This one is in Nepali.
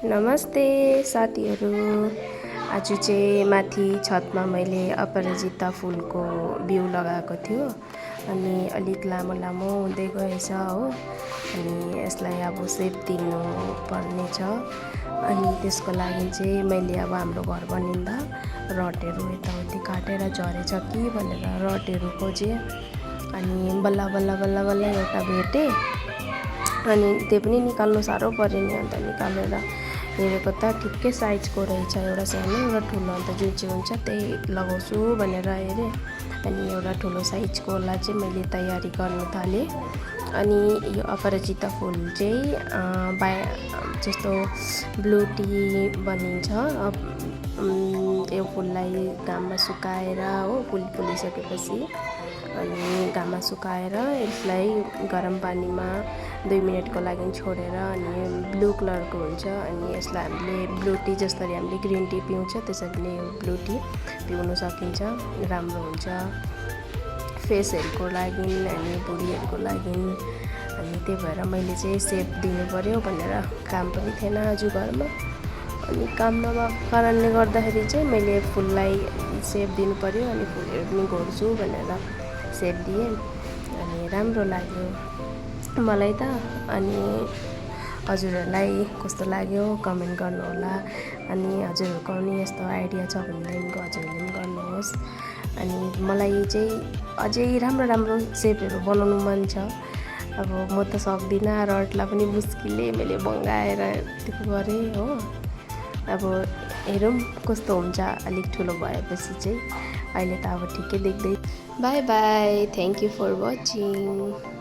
नमस्ते साथीहरू। आज चाहिँ माथि छतमा मैले अपराजिता फुलको बिउ लगाएको थियो अनि अलिक लामो लामो हुँदै गएछ हो। अनि यसलाई अब सेप दिनु पर्ने छ। अनि त्यसको लागि चाहिँ मैले अब हाम्रो घर बनिँदा रडहरू यताउति काटेर झरेछ कि भनेर रडहरू खोजेँ। अनि बल्ल बल्ल बल्ल बल्ल एउटा भेटेँ। अनि त्यो पनि निकाल्नु साह्रो पऱ्यो नि। अन्त निकालेर हेरेको त ठिक्कै साइजको रहेछ, एउटा सानो र ठुलो। अन्त जुन चाहिँ हुन्छ त्यही लगाउँछु भनेर हेरेँ। अनि एउटा ठुलो साइजकोलाई चाहिँ मैले तयारी गर्न थालेँ। अनि यो अपराजिता फुल चाहिँ जस्तो ब्लू टी बनिन्छ। यो फुललाई घाममा सुकाएर हो, फुलिसकेपछि अनि घाममा सुकाएर यसलाई गरम पानीमा 2 मिनटको लागि छोडेर अनि ब्लू कलरको हुन्छ। अनि यसलाई हामीले ब्लू टी जसरी हामीले ग्रिन टी पिउँछ त्यसरी नै ब्लू टी पिउन सकिन्छ। राम्रो हुन्छ फेसहरूको लागि अनि बुढीहरूको लागि। अनि त्यही भएर मैले चाहिँ सेप दिनु पर्यो भनेर, काम पनि थिएन आज घरमा। अनि काम नभएको कारणले गर्दाखेरि चाहिँ मैले फुललाई सेप दिनु पर्यो। अनि फुलहरू पनि घोड्छु भनेर सेप दिएँ। अनि राम्रो लाग्यो मलाई त। अनि हजुरहरूलाई कस्तो लाग्यो कमेन्ट गर्नुहोला। अनि हजुरहरूको पनि यस्तो आइडिया छ भनेदेखिको हजुरहरूले पनि गर्नुहोस्। अनि मलाई चाहिँ अझै राम्रो सेपहरू बनाउनु मन छ। अब म त सक्दिनँ, रडलाई पनि मुस्किलले मैले बङ्गाएर त्यो गरेँ हो। अब हेरौँ कस्तो हुन्छ अलिक ठुलो भएपछि चाहिँ। अहिले त अब ठिकै देख्दै। Bye bye, thank you for watching.